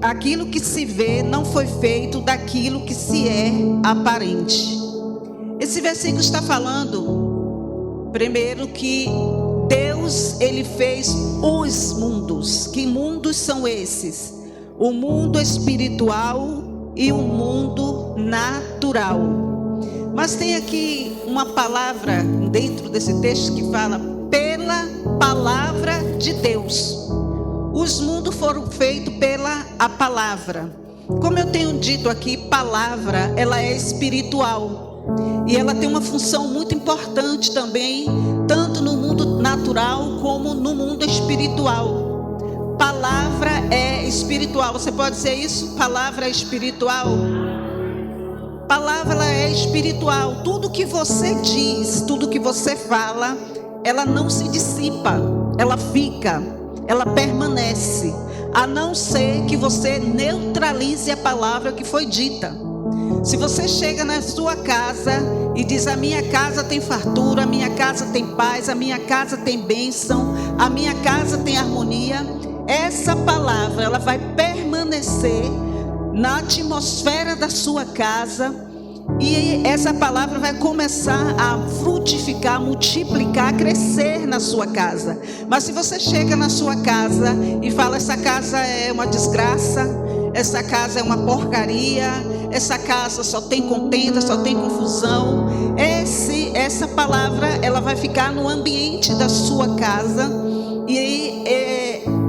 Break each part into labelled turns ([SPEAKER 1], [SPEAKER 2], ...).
[SPEAKER 1] Aquilo que se vê não foi feito daquilo que se é aparente. Esse versículo está falando, primeiro, que Deus, Ele fez os mundos. Que mundos são esses? O mundo espiritual e o mundo natural. Mas tem aqui uma palavra dentro desse texto que fala pela palavra de Deus. Os mundos foram feitos pela a palavra. Como eu tenho dito aqui, palavra, ela é espiritual. E ela tem uma função muito importante também, tanto no mundo natural como no mundo espiritual. Palavra é espiritual. Você pode dizer isso? Palavra é espiritual. Palavra ela é espiritual. Tudo que você diz, tudo que você fala, ela não se dissipa, ela fica, ela permanece, a não ser que você neutralize a palavra que foi dita. Se você chega na sua casa e diz: a minha casa tem fartura, a minha casa tem paz, a minha casa tem bênção, a minha casa tem harmonia, essa palavra ela vai permanecer na atmosfera da sua casa, e essa palavra vai começar a frutificar, multiplicar, crescer na sua casa. Mas se você chega na sua casa e fala: essa casa é uma desgraça, essa casa é uma porcaria, essa casa só tem contenda, só tem confusão, essa palavra ela vai ficar no ambiente da sua casa, e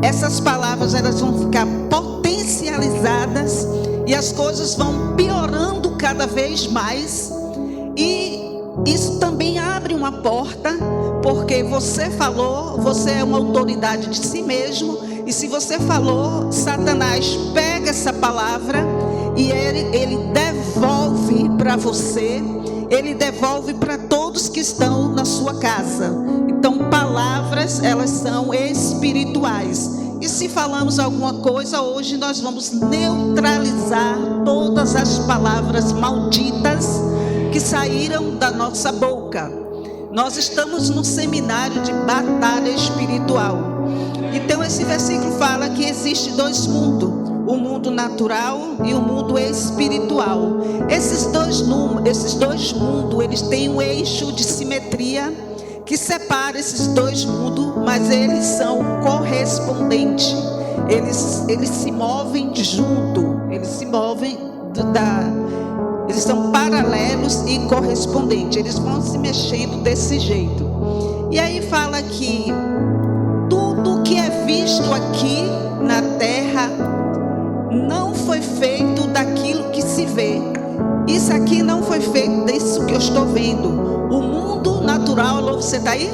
[SPEAKER 1] essas palavras elas vão ficar potencializadas, e as coisas vão piorando cada vez mais. E isso também abre uma porta, porque você falou, você é uma autoridade de si mesmo, e se você falou, Satanás pega essa palavra e ele devolve para você, ele devolve para todos que estão na sua casa. Então, palavras, elas são espirituais. E se falamos alguma coisa, hoje nós vamos neutralizar todas as palavras malditas que saíram da nossa boca. Nós estamos num seminário de batalha espiritual. Então esse versículo fala que existe dois mundos, o mundo natural e o mundo espiritual. Esses dois mundos, eles têm um eixo de simetria que separa esses dois mundos, mas eles são correspondentes. Eles se movem junto, eles se movem eles são paralelos e correspondentes. Eles vão se mexendo desse jeito. E aí fala que tudo que é visto aqui na terra não foi feito daquilo que se vê. Isso aqui não foi feito disso que eu estou vendo. O mundo natural, alô, você está aí?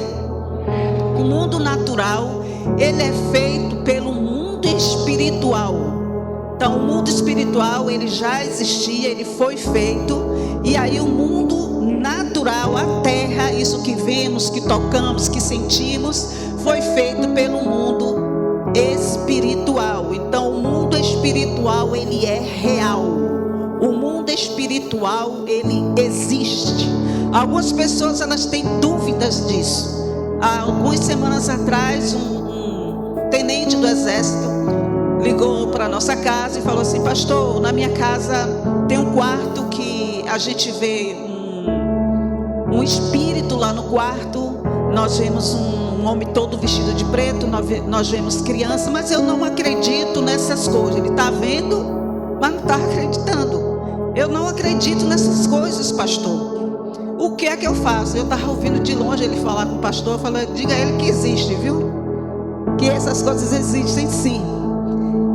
[SPEAKER 1] O mundo natural, ele é feito pelo mundo espiritual. Então, o mundo espiritual, ele já existia, ele foi feito. E aí o mundo natural, a terra, isso que vemos, que tocamos, que sentimos, foi feito pelo mundo espiritual. Então, o mundo espiritual, ele é real. O mundo espiritual, ele existe. Algumas pessoas, elas têm dúvidas disso. Há algumas semanas atrás, um tenente do exército ligou para nossa casa e falou assim: pastor, na minha casa tem um quarto que a gente vê um espírito lá no quarto. Nós vemos um homem todo vestido de preto, nós vemos criança, mas eu não acredito nessas coisas. Ele está vendo, mas não está acreditando. Eu não acredito nessas coisas, pastor. O que é que eu faço? Eu estava ouvindo de longe ele falar com o pastor. Eu falei: diga a ele que existe, viu? Que essas coisas existem sim.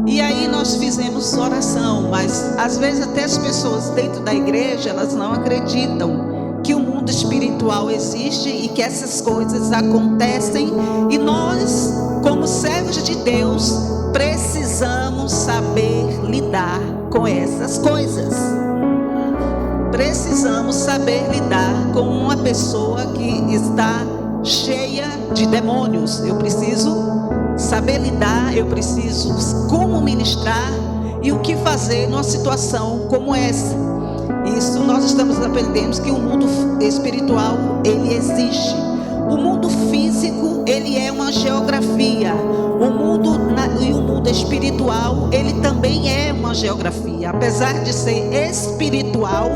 [SPEAKER 1] E aí nós fizemos oração, mas às vezes até as pessoas dentro da igreja, elas não acreditam que o mundo espiritual existe e que essas coisas acontecem. E nós, como servos de Deus, precisamos saber lidar com essas coisas. Precisamos saber lidar com uma pessoa que está cheia de demônios. Eu preciso saber lidar, eu preciso como ministrar e o que fazer numa situação como essa. Isso nós estamos aprendendo, que o mundo espiritual, ele existe. O mundo físico, ele é uma geografia. O mundo mundo espiritual, ele também é uma geografia. Apesar de ser espiritual,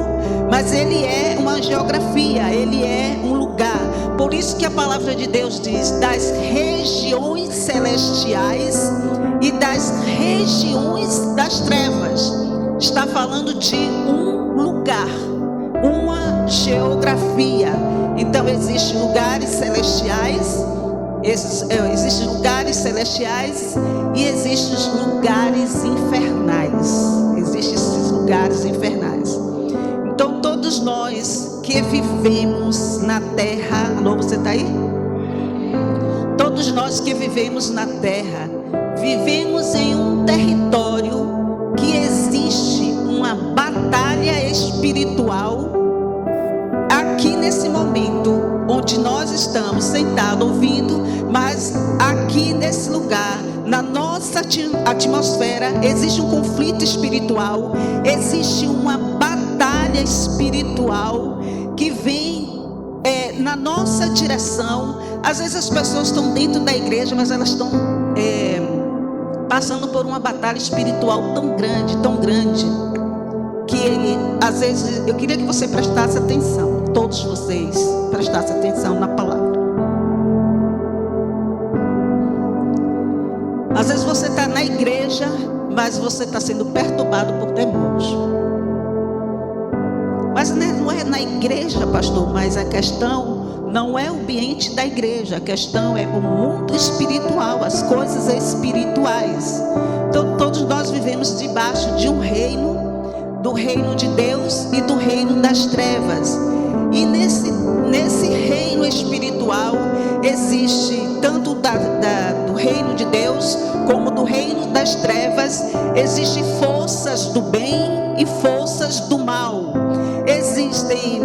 [SPEAKER 1] mas ele é uma geografia, ele é um lugar. Por isso que a palavra de Deus diz das regiões celestiais e das regiões das trevas. Está falando de um lugar, uma geografia. Então existem lugares celestiais, existem lugares celestiais e existem os lugares infernais. Existem esses lugares infernais. Então todos nós que vivemos na terra, alô, você está aí? Todos nós que vivemos na terra, vivemos em um território que existe uma batalha espiritual aqui nesse momento, onde nós estamos sentados ouvindo, mas aqui nesse lugar, na nossa atmosfera, existe um conflito espiritual, existe uma batalha espiritual que vem na nossa direção. Às vezes as pessoas estão dentro da igreja, mas elas estão passando por uma batalha espiritual tão grande, que às vezes eu queria que você prestasse atenção, todos vocês prestassem atenção na palavra. Às vezes você está na igreja, mas você está sendo perturbado por demônios. Mas não é na igreja, pastor, mas a questão não é o ambiente da igreja, a questão é o mundo espiritual, as coisas espirituais. Então todos nós vivemos debaixo de um reino, do reino de Deus e do reino das trevas. E nesse reino espiritual existe tanto do reino de Deus como do reino das trevas. Existem forças do bem e forças do mal. Existem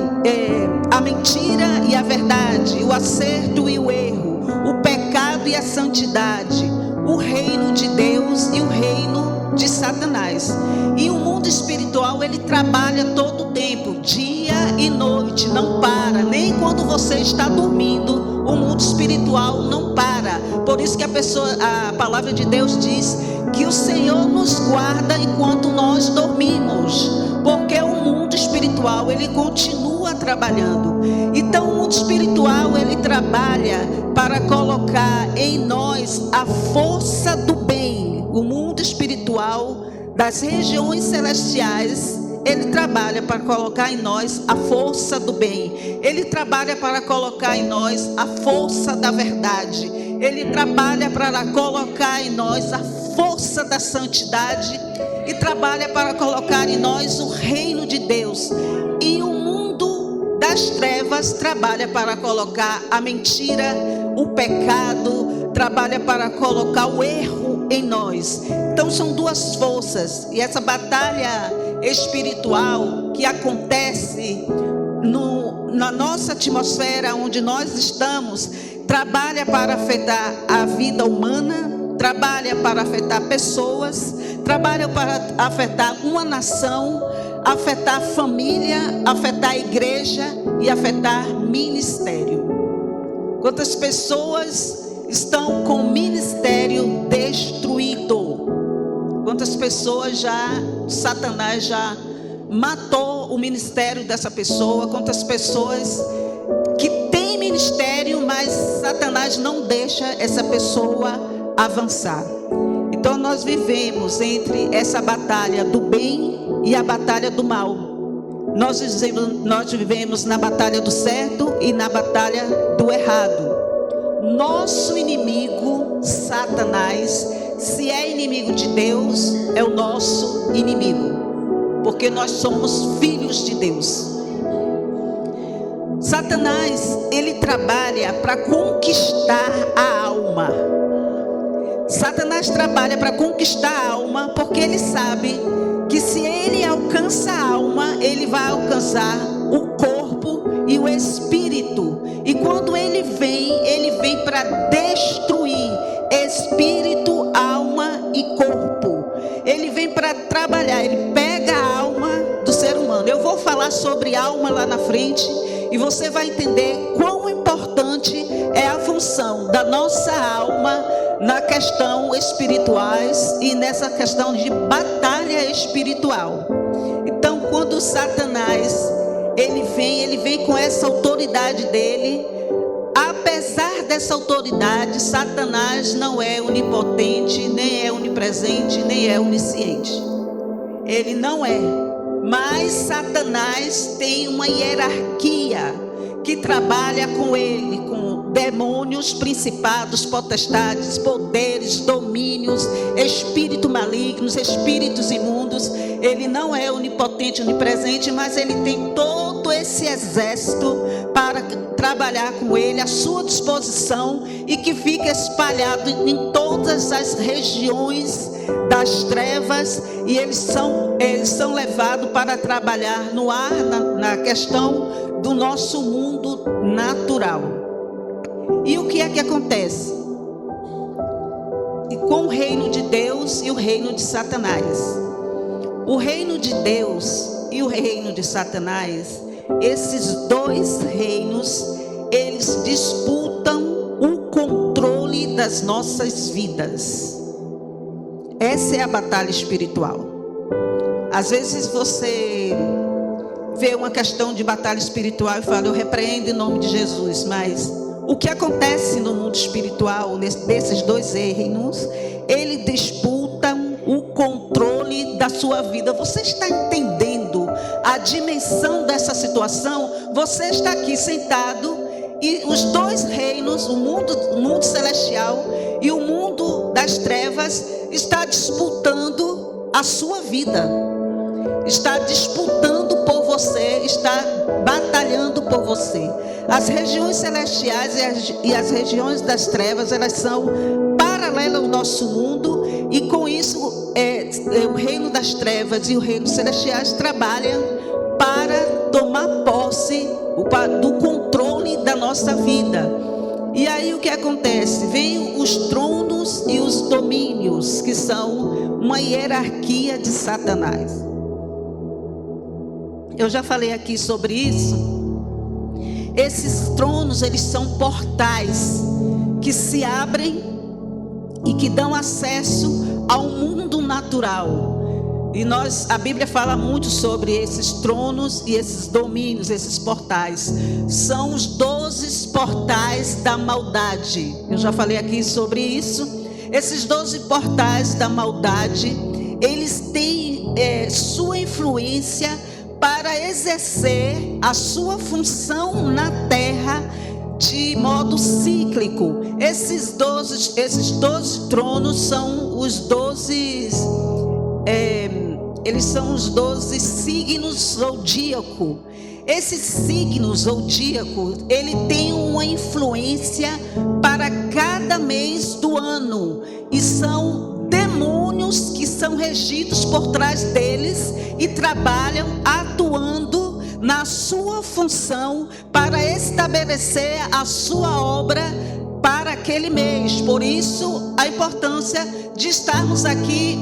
[SPEAKER 1] a mentira e a verdade, o acerto e o erro, o pecado e a santidade, o reino de Deus e o reino de Satanás. E o mundo espiritual, ele trabalha todo o tempo, dia e noite, não para. Nem quando você está dormindo, o mundo espiritual não para. Por isso que a palavra de Deus diz que o Senhor nos guarda enquanto nós dormimos, porque o mundo espiritual, ele continua trabalhando. Então o mundo espiritual, ele trabalha para colocar em nós a força do bem. O mundo espiritual das regiões celestiais, ele trabalha para colocar em nós a força do bem. Ele trabalha para colocar em nós a força da verdade. Ele trabalha para colocar em nós a força da santidade. E trabalha para colocar em nós o reino de Deus. E o mundo das trevas trabalha para colocar a mentira, o pecado, trabalha para colocar o erro em nós. Então são duas forças. E essa batalha espiritual que acontece na nossa atmosfera, onde nós estamos, trabalha para afetar a vida humana, trabalha para afetar pessoas, trabalha para afetar uma nação, afetar a família, afetar a igreja e afetar ministério. Quantas pessoas estão com o ministério destruído? Quantas pessoas Satanás já matou o ministério dessa pessoa? Quantas pessoas que têm ministério, mas Satanás não deixa essa pessoa avançar. Então nós vivemos entre essa batalha do bem e a batalha do mal. Nós vivemos na batalha do certo e na batalha do errado. Nosso inimigo, Satanás, se é inimigo de Deus, é o nosso inimigo, porque nós somos filhos de Deus. Satanás, ele trabalha para conquistar a alma. Satanás trabalha para conquistar a alma, porque ele sabe que se ele alcança a alma, ele vai alcançar o corpo e o espírito. E quando ele vem para destruir espírito, alma e corpo. Ele vem para trabalhar, ele pega a alma do ser humano. Eu vou falar sobre alma lá na frente e você vai entender quão importante é a função da nossa alma na questão espirituais e nessa questão de batalha espiritual. Então, quando Satanás ele vem com essa autoridade dele. Apesar dessa autoridade, Satanás não é onipotente, nem é onipresente, nem é onisciente. Ele não é. Mas Satanás tem uma hierarquia que trabalha com ele, com demônios, principados, potestades, poderes, domínios, espíritos malignos, espíritos imundos. Ele não é onipotente, onipresente, mas ele tem todo esse exército para trabalhar com ele à sua disposição e que fica espalhado em todas as regiões das trevas, e eles são levados para trabalhar no ar, na questão do nosso mundo natural. E o que é que acontece? E com o reino de Deus e o reino de Satanás. O reino de Deus e o reino de Satanás, esses dois reinos, eles disputam o controle das nossas vidas. Essa é a batalha espiritual. Às vezes você vê uma questão de batalha espiritual e fala: eu repreendo em nome de Jesus. Mas o que acontece no mundo espiritual, desses dois reinos, eles disputam o controle da sua vida. Você está entendendo a dimensão dessa situação? Você está aqui sentado e os dois reinos, o mundo celestial e o mundo das trevas, está disputando a sua vida, está disputando por você, está batalhando por você. As regiões celestiais e as regiões das trevas, elas são paralelas ao nosso mundo, e com isso o reino das trevas e o reino celestiais trabalham para tomar posse do controle da nossa vida. E aí o que acontece? Vem os tronos e os domínios, que são uma hierarquia de Satanás. Eu já falei aqui sobre isso. Esses tronos, eles são portais que se abrem e que dão acesso ao mundo natural. E a Bíblia fala muito sobre esses tronos e esses domínios, esses portais. São os 12 portais da maldade. Eu já falei aqui sobre isso. Esses 12 portais da maldade, eles têm sua influência para exercer a sua função na terra de modo cíclico. Esses 12 tronos são os 12... eles são os 12 signos zodíacos. Esse signo zodíaco, ele tem uma influência para cada mês do ano. E são demônios que são regidos por trás deles e trabalham atuando na sua função para estabelecer a sua obra para aquele mês. Por isso, a importância de estarmos aqui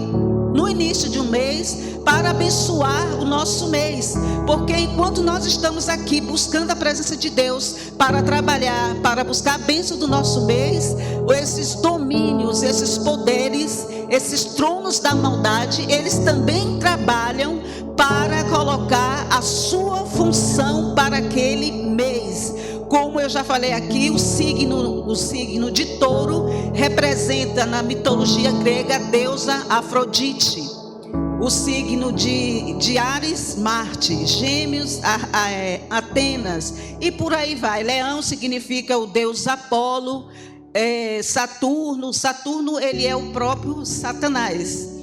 [SPEAKER 1] no início de um mês para abençoar o nosso mês, porque enquanto nós estamos aqui buscando a presença de Deus para trabalhar, para buscar a bênção do nosso mês, esses domínios, esses poderes, esses tronos da maldade, eles também trabalham para colocar a sua função para aquele mês. Como eu já falei aqui, o signo de touro representa na mitologia grega a deusa Afrodite. O signo de Áries, Marte. Gêmeos, Atenas. E por aí vai. Leão significa o deus Apolo. Saturno. Saturno, ele é o próprio Satanás.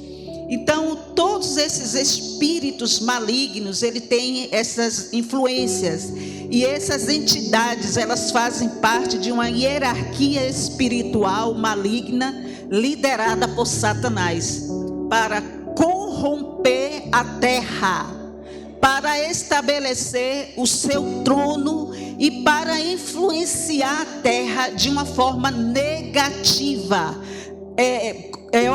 [SPEAKER 1] Então, todos esses espíritos malignos, ele tem essas influências. E essas entidades, elas fazem parte de uma hierarquia espiritual maligna, liderada por Satanás, para corromper a terra, para estabelecer o seu trono e para influenciar a terra de uma forma negativa,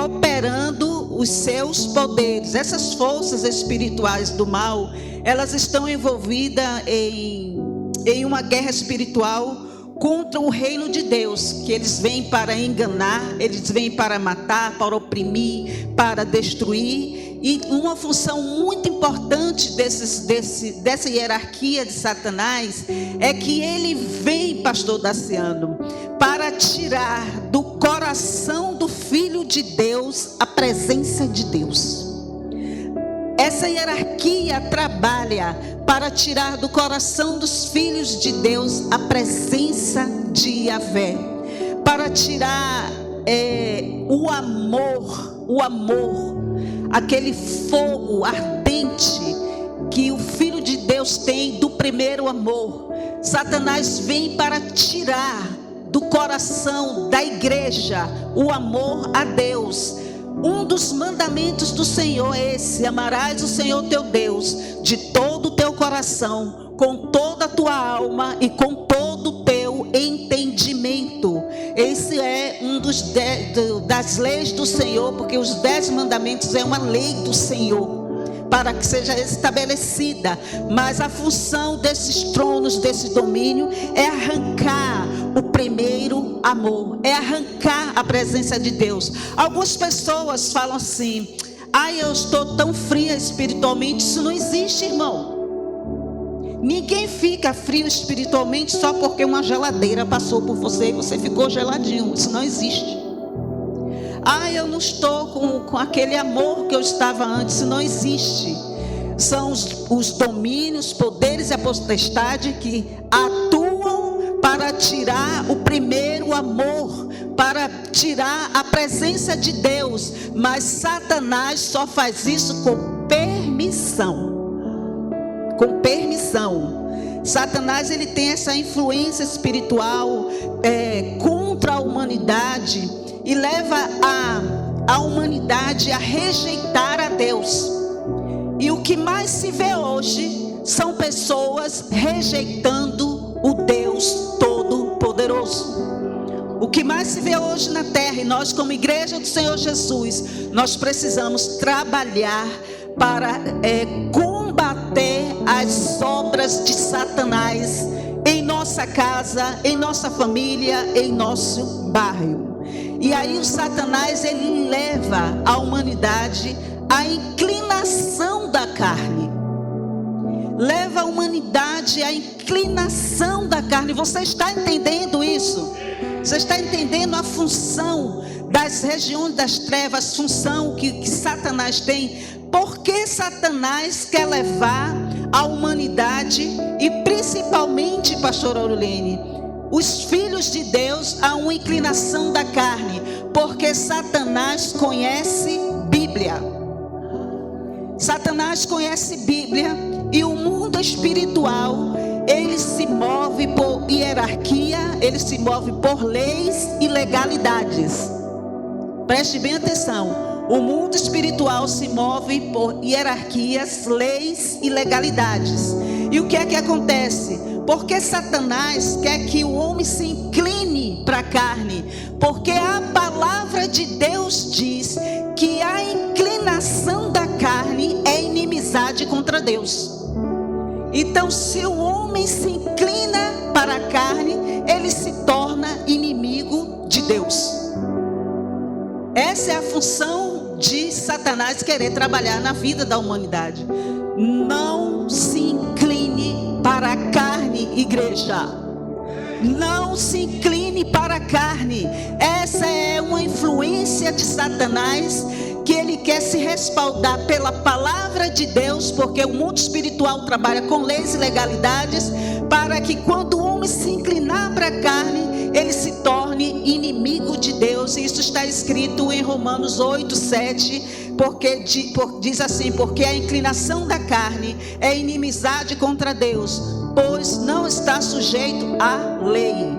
[SPEAKER 1] operando os seus poderes. Essas forças espirituais do mal, elas estão envolvidas em uma guerra espiritual contra o reino de Deus, que eles vêm para enganar, eles vêm para matar, para oprimir, para destruir. E uma função muito importante dessa hierarquia de Satanás é que ele vem, pastor Daciano, para tirar do coração do Filho de Deus a presença de Deus. Essa hierarquia trabalha para tirar do coração dos filhos de Deus a presença de Yahvé, para tirar o amor, aquele fogo ardente que o Filho de Deus tem do primeiro amor. Satanás vem para tirar do coração da igreja o amor a Deus. Um dos mandamentos do Senhor é esse: amarás o Senhor teu Deus de todo o teu coração, com toda a tua alma e com todo o teu entendimento. Esse é um das leis do Senhor, porque os 10 mandamentos é uma lei do Senhor, para que seja estabelecida. Mas a função desses tronos, desse domínio, é arrancar o primeiro amor, é arrancar a presença de Deus. Algumas pessoas falam assim: eu estou tão fria espiritualmente. Isso não existe, irmão. Ninguém fica frio espiritualmente só porque uma geladeira passou por você e você ficou geladinho. Isso não existe. Eu não estou com aquele amor que eu estava antes. Isso não existe. São os domínios, poderes e a potestade que atuam para tirar o primeiro amor, para tirar a presença de Deus. Mas Satanás só faz isso com permissão. Com permissão. Satanás, ele tem essa influência espiritual contra a humanidade e leva a humanidade a rejeitar a Deus. E o que mais se vê hoje são pessoas rejeitando o Deus Todo-Poderoso. O que mais se vê hoje na terra, e nós como igreja do Senhor Jesus, nós precisamos trabalhar para combater as obras de Satanás em nossa casa, em nossa família, em nosso bairro. E aí o Satanás, ele leva a humanidade à inclinação da carne. Leva a humanidade à inclinação da carne. Você está entendendo isso? Você está entendendo a função das regiões das trevas, função que Satanás tem? Por que Satanás quer levar a humanidade, e principalmente, pastor Aurolene, os filhos de Deus, a uma inclinação da carne? Porque Satanás conhece Bíblia. Satanás conhece Bíblia, e o mundo espiritual, ele se move por hierarquia, ele se move por leis e legalidades. Preste bem atenção. O mundo espiritual se move por hierarquias, leis e legalidades. E o que é que acontece? Porque Satanás quer que o homem se incline para a carne. Porque a palavra de Deus diz que a inclinação da carne é inimizade contra Deus. Então, se o homem se inclina para a carne, ele se torna inimigo de Deus. Essa é a função de Satanás, querer trabalhar na vida da humanidade. Não se incline para a carne, igreja. Não se incline para a carne. Essa é uma influência de Satanás, que ele quer se respaldar pela palavra de Deus, porque o mundo espiritual trabalha com leis e legalidades, para que quando o homem se inclinar para a carne, ele se torne inimigo de Deus. E isso está escrito em Romanos 8:7, porque diz assim: porque a inclinação da carne é inimizade contra Deus, pois não está sujeito à lei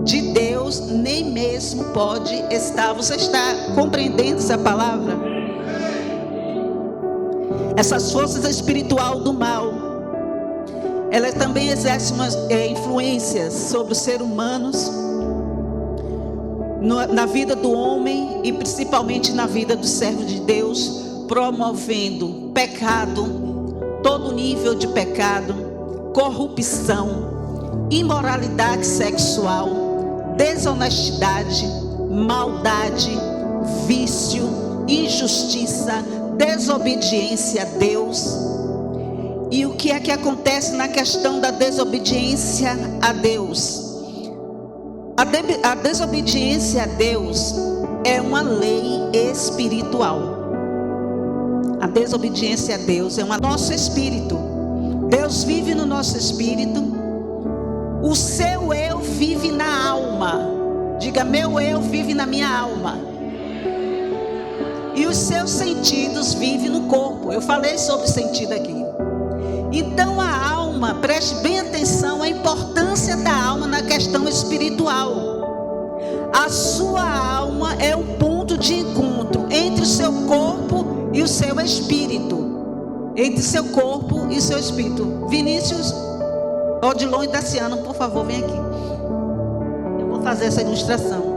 [SPEAKER 1] de Deus, nem mesmo pode estar. Você está compreendendo essa palavra? Essas forças espirituais do mal, ela também exerce umas influências sobre os seres humanos, na vida do homem e principalmente na vida do servo de Deus, promovendo pecado, todo nível de pecado, corrupção, imoralidade sexual, desonestidade, maldade, vício, injustiça, desobediência a Deus. E o que é que acontece na questão da desobediência a Deus? A desobediência a Deus é uma lei espiritual. A desobediência a Deus é nosso espírito. Deus vive no nosso espírito. O seu eu vive na alma. Diga, meu eu vive na minha alma. E os seus sentidos vivem no corpo. Eu falei sobre sentido aqui. Então a alma, preste bem atenção à importância da alma na questão espiritual. A sua alma é um ponto de encontro entre o seu corpo e o seu espírito. Entre o seu corpo e o seu espírito. Vinícius, Odilon e Daciano, por favor, vem aqui. Eu vou fazer essa ilustração.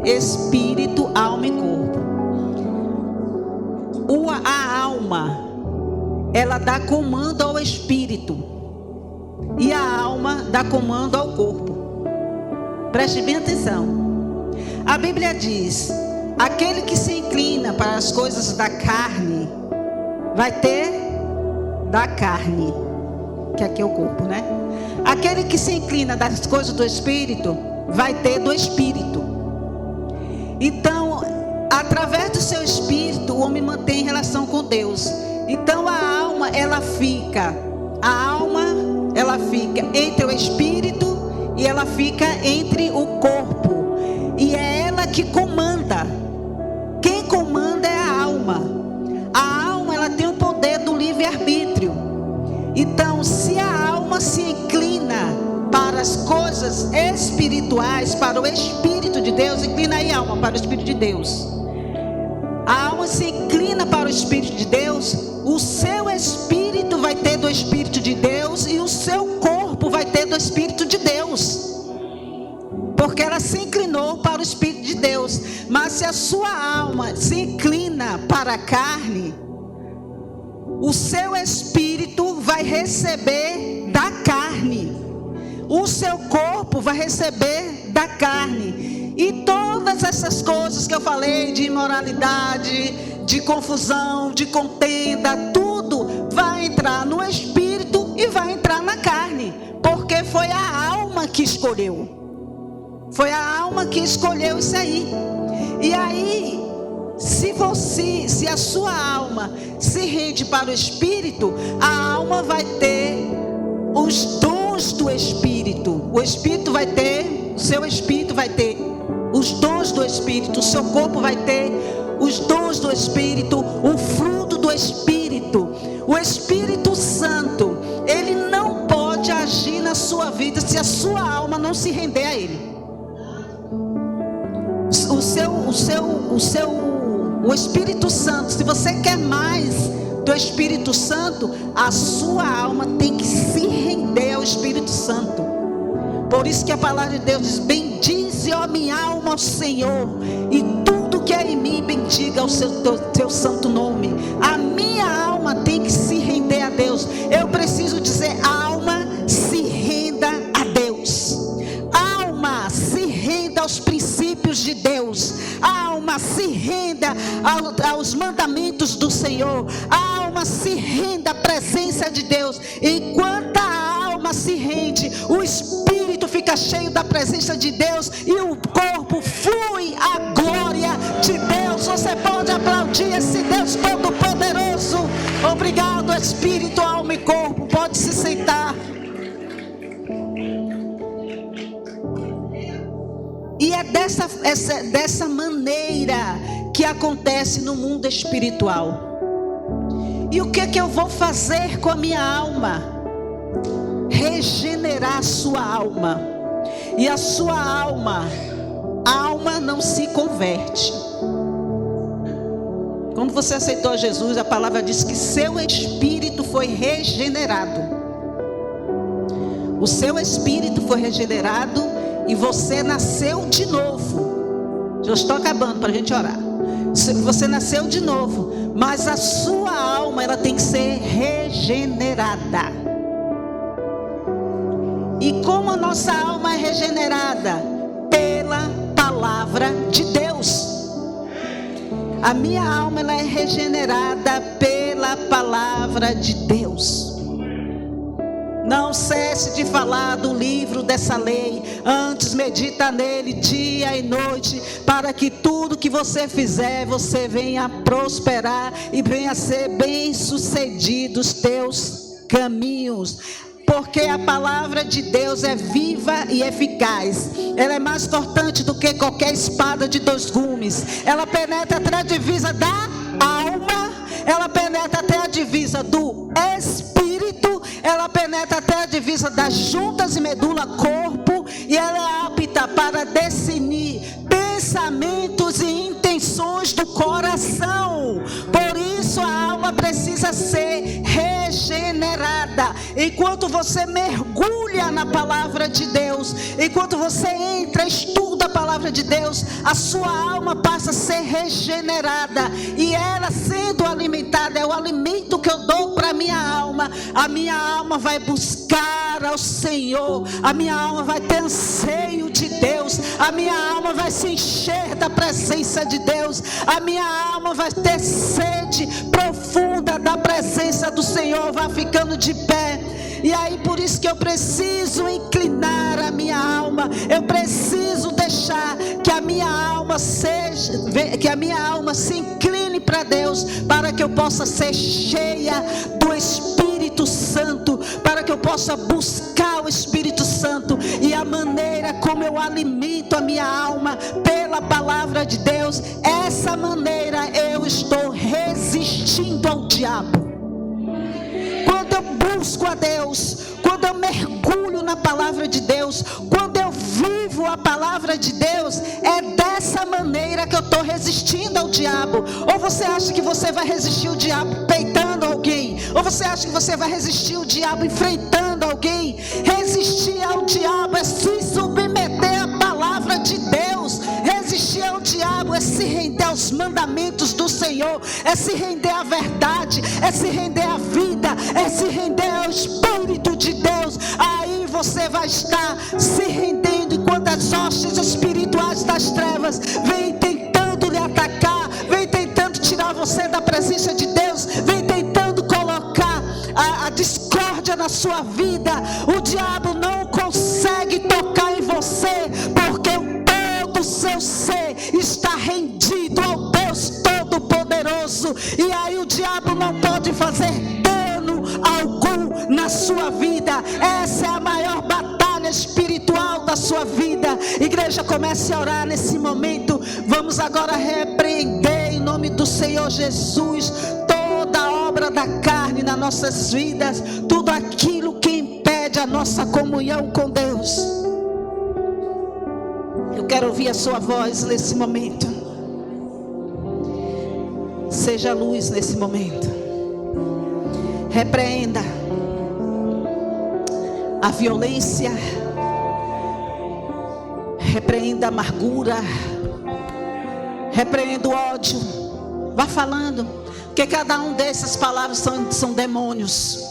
[SPEAKER 1] Espírito, alma e corpo. A alma, ela dá comando ao espírito. E a alma dá comando ao corpo. Preste bem atenção. A Bíblia diz: aquele que se inclina para as coisas da carne, vai ter da carne, que aqui é o corpo, né? Aquele que se inclina das coisas do espírito, vai ter do espírito. Então, através do seu espírito, o homem mantém relação com Deus. Então a alma, ela fica entre o espírito e ela fica entre o corpo. E é ela que comanda. Quem comanda é a alma. A alma, ela tem o poder do livre-arbítrio. Então, se a alma se inclina para as coisas espirituais, para o Espírito de Deus, inclina aí a alma para o Espírito de Deus. A alma se inclina para o Espírito de Deus, o seu espírito vai ter do Espírito de Deus e o seu corpo vai ter do Espírito de Deus. Porque ela se inclinou para o Espírito de Deus. Mas se a sua alma se inclina para a carne, o seu espírito vai receber da carne. O seu corpo vai receber da carne. E todas essas coisas que eu falei, de imoralidade, de confusão, de contenda, tudo vai entrar no espírito e vai entrar na carne. Porque foi a alma que escolheu. Foi a alma que escolheu isso aí. E aí, se a sua alma se rende para o espírito, a alma vai ter os dons do espírito. O espírito vai ter, o seu espírito vai ter os dons do espírito. O seu corpo vai ter os dons do espírito, o fruto do espírito. O Espírito Santo, ele não pode agir na sua vida se a sua alma não se render a ele. O Espírito Santo, se você quer mais do Espírito Santo, a sua alma tem que se render ao Espírito Santo. Por isso que a palavra de Deus diz: bendize, ó minha alma, ao Senhor, e tudo que é em mim bendiga o teu santo nome. A minha alma tem que se render a Deus. Eu preciso dizer: alma, se renda a Deus. Alma, se renda aos princípios de Deus. Alma, se renda aos mandamentos do Senhor. Alma, se renda à presença de Deus. Enquanto a alma se rende, o espírito fica cheio da presença de Deus e o corpo flui a glória de Deus. Você pode aplaudir esse Deus todo-poderoso. Obrigado, espírito, alma e corpo. Pode se sentar. E é dessa maneira que acontece no mundo espiritual. E o que é que eu vou fazer com a minha alma? Regenerar a sua alma. E a sua alma não se converte. Quando você aceitou Jesus, a palavra diz que seu espírito foi regenerado. O seu espírito foi regenerado e você nasceu de novo. Já estou acabando para a gente orar. Você nasceu de novo, mas a sua alma, ela tem que ser regenerada. E como a nossa alma é regenerada? Pela palavra de Deus. A minha alma, ela é regenerada pela palavra de Deus. Não cesse de falar do livro dessa lei, antes medita nele dia e noite, para que tudo que você fizer, você venha a prosperar e venha a ser bem sucedido os teus caminhos. Porque a palavra de Deus é viva e eficaz. Ela é mais cortante do que qualquer espada de 2 gumes. Ela penetra até a divisa da alma, ela penetra até a divisa do espírito, ela penetra até a divisa das juntas e medula, corpo, e ela é apta para discernir pensamentos e intenções do coração. Por isso a alma precisa ser regenerada. Enquanto você mergulha na palavra de Deus, enquanto você entra, estuda a palavra de Deus, a sua alma passa a ser regenerada, e ela sendo alimentada, é o alimento que eu dou para a minha alma vai buscar ao Senhor, a minha alma vai ter anseio de Deus, a minha alma vai se encher da presença de Deus, a minha alma vai ter sede profunda da presença do Senhor, vai ficando de pé. E aí por isso que eu preciso inclinar a minha alma, eu preciso deixar que a minha alma se incline para Deus, para que eu possa ser cheia do Espírito Santo, para que eu possa buscar o Espírito Santo. E a maneira como eu alimento a minha alma pela palavra de Deus, essa maneira eu estou resistindo ao diabo. Quando eu busco a Deus, quando eu mergulho na palavra de Deus, quando eu vivo a palavra de Deus, é dessa maneira que eu estou resistindo ao diabo. Ou você acha que você vai resistir o diabo peitando alguém? Ou você acha que você vai resistir o diabo enfrentando alguém? Resistir ao diabo é se submeter à palavra de Deus. Resistir ao diabo é se render aos mandamentos do Senhor, é se render à verdade, é se render à vida, é se render ao Espírito de Deus. Aí você vai estar se rendendo, enquanto as hostes espirituais das trevas vêm tentando lhe atacar, vêm tentando tirar você da presença de Deus, vêm tentando colocar a discórdia na sua vida. O diabo não consegue tocar em você, porque todo o seu ser está rendido ao Deus Todo-Poderoso, e aí o diabo não pode fazer dano algum na sua vida. Essa é a maior batalha espiritual da sua vida. Igreja, comece a orar nesse momento. Vamos agora repreender em nome do Senhor Jesus toda obra da carne nas nossas vidas, tudo aquilo que impede a nossa comunhão com Deus. Eu quero ouvir a sua voz nesse momento. Seja luz nesse momento. Repreenda a violência, repreenda a amargura, repreenda o ódio. Vá falando, porque cada um dessas palavras são demônios.